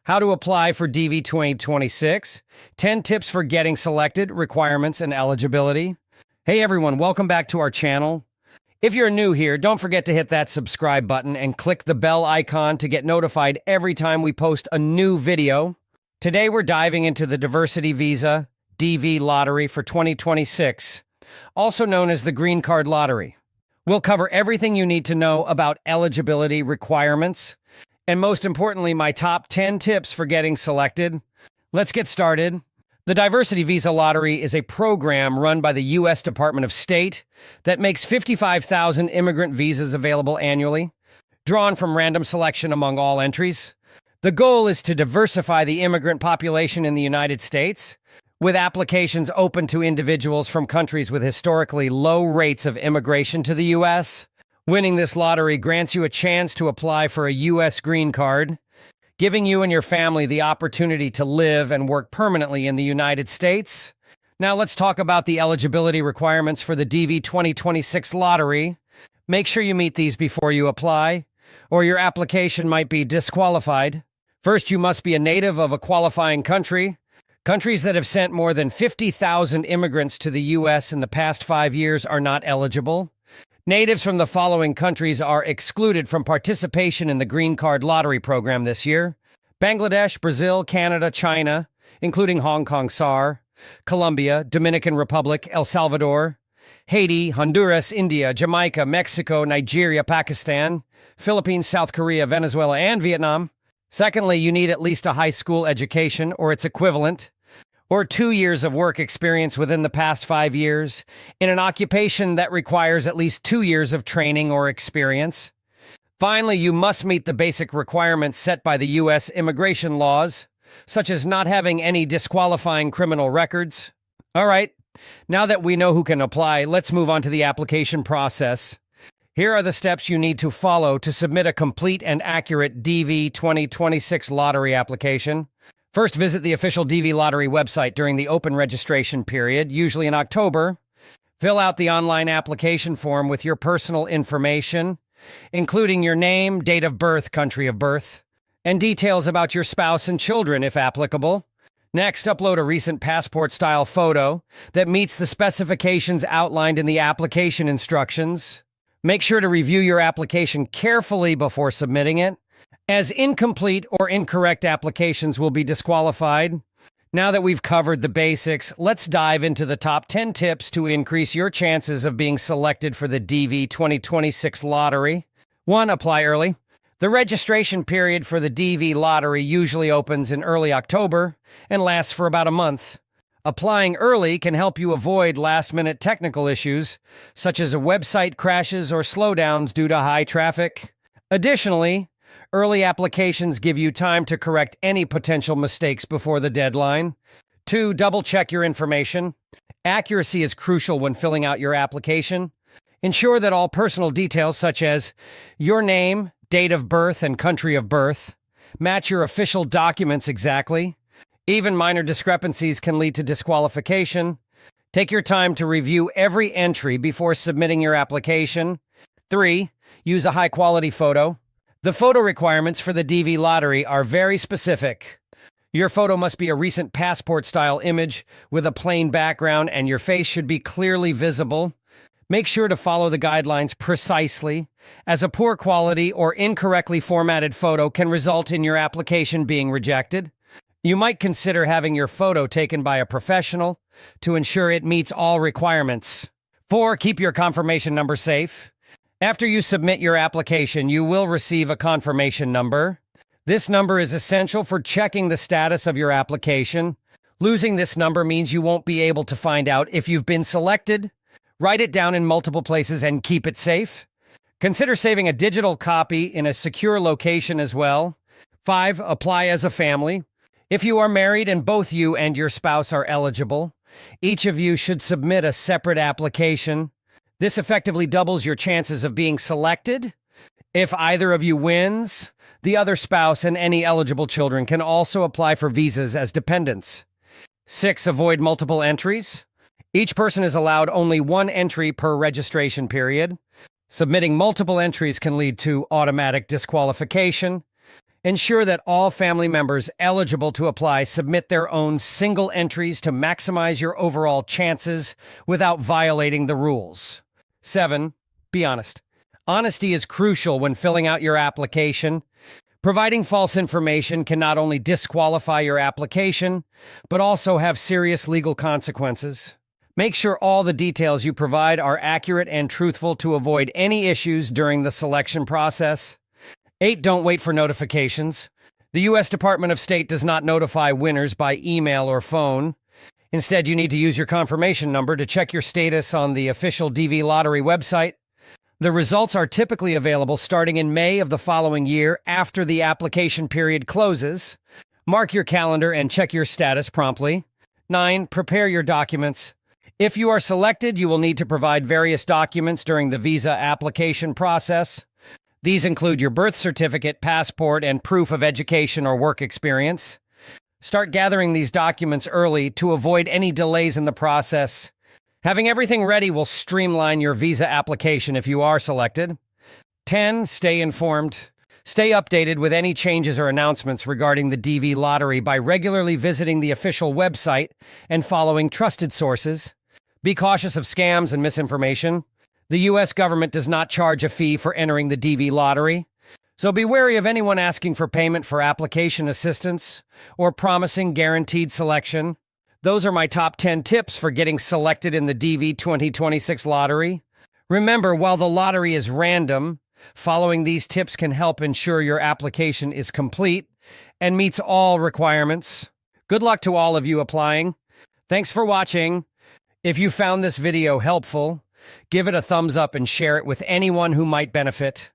how to apply for DV 2026, 10 tips for getting selected, requirements, and eligibility. Hey everyone, welcome back to our channel. If you're new here, don't forget to hit that subscribe button and click the bell icon to get notified every time we post a new video. Today we're diving into the Diversity Visa DV Lottery for 2026, also known as the Green Card Lottery. We'll cover everything you need to know about eligibility requirements, and most importantly, my top 10 tips for getting selected. Let's get started. The Diversity Visa Lottery is a program run by the U.S. Department of State that makes 55,000 immigrant visas available annually, drawn from random selection among all entries. The goal is to diversify the immigrant population in the United States, with applications open to individuals from countries with historically low rates of immigration to the U.S. Winning this lottery grants you a chance to apply for a U.S. green card, giving you and your family the opportunity to live and work permanently in the United States. Now let's talk about the eligibility requirements for the DV 2026 lottery. Make sure you meet these before you apply, or your application might be disqualified. First, you must be a native of a qualifying country. Countries that have sent more than 50,000 immigrants to the U.S. in the past 5 years are not eligible. Natives from the following countries are excluded from participation in the Green Card Lottery program this year: Bangladesh, Brazil, Canada, China, including Hong Kong SAR, Colombia, Dominican Republic, El Salvador, Haiti, Honduras, India, Jamaica, Mexico, Nigeria, Pakistan, Philippines, South Korea, Venezuela, and Vietnam. Secondly, you need at least a high school education or its equivalent, or 2 years of work experience within the past 5 years in an occupation that requires at least 2 years of training or experience. Finally, you must meet the basic requirements set by the U.S. immigration laws, such as not having any disqualifying criminal records. All right, now that we know who can apply, let's move on to the application process. Here are the steps you need to follow to submit a complete and accurate DV 2026 lottery application. First, visit the official DV Lottery website during the open registration period, usually in October. Fill out the online application form with your personal information, including your name, date of birth, country of birth, and details about your spouse and children if applicable. Next, upload a recent passport-style photo that meets the specifications outlined in the application instructions. Make sure to review your application carefully before submitting it, as incomplete or incorrect applications will be disqualified. Now that we've covered the basics, let's dive into the top 10 tips to increase your chances of being selected for the DV 2026 lottery. 1. Apply early. The registration period for the DV lottery usually opens in early October and lasts for about a month. Applying early can help you avoid last-minute technical issues, such as website crashes or slowdowns due to high traffic. Additionally, early applications give you time to correct any potential mistakes before the deadline. 2. Double-check your information. Accuracy is crucial when filling out your application. Ensure that all personal details such as your name, date of birth, and country of birth match your official documents exactly. Even minor discrepancies can lead to disqualification. Take your time to review every entry before submitting your application. 3. Use a high-quality photo. The photo requirements for the DV lottery are very specific. Your photo must be a recent passport-style image with a plain background, and your face should be clearly visible. Make sure to follow the guidelines precisely, as a poor quality or incorrectly formatted photo can result in your application being rejected. You might consider having your photo taken by a professional to ensure it meets all requirements. 4. Keep your confirmation number safe. After you submit your application, you will receive a confirmation number. This number is essential for checking the status of your application. Losing this number means you won't be able to find out if you've been selected. Write it down in multiple places and keep it safe. Consider saving a digital copy in a secure location as well. 5. Apply as a family. If you are married and both you and your spouse are eligible, each of you should submit a separate application. This effectively doubles your chances of being selected. If either of you wins, the other spouse and any eligible children can also apply for visas as dependents. 6. Avoid multiple entries. Each person is allowed only one entry per registration period. Submitting multiple entries can lead to automatic disqualification. Ensure that all family members eligible to apply submit their own single entries to maximize your overall chances without violating the rules. 7. Be honest. Honesty is crucial when filling out your application. Providing false information can not only disqualify your application, but also have serious legal consequences. Make sure all the details you provide are accurate and truthful to avoid any issues during the selection process. 8. Don't wait for notifications. The U.S. Department of State does not notify winners by email or phone. Instead, you need to use your confirmation number to check your status on the official DV Lottery website. The results are typically available starting in May of the following year after the application period closes. Mark your calendar and check your status promptly. 9. Prepare your documents. If you are selected, you will need to provide various documents during the visa application process. These include your birth certificate, passport, and proof of education or work experience. Start gathering these documents early to avoid any delays in the process. Having everything ready will streamline your visa application if you are selected. 10. Stay informed. Stay updated with any changes or announcements regarding the DV Lottery by regularly visiting the official website and following trusted sources. Be cautious of scams and misinformation. The U.S. government does not charge a fee for entering the DV Lottery, so be wary of anyone asking for payment for application assistance or promising guaranteed selection. Those are my top 10 tips for getting selected in the DV 2026 lottery. Remember, while the lottery is random, following these tips can help ensure your application is complete and meets all requirements. Good luck to all of you applying. Thanks for watching. If you found this video helpful, give it a thumbs up and share it with anyone who might benefit.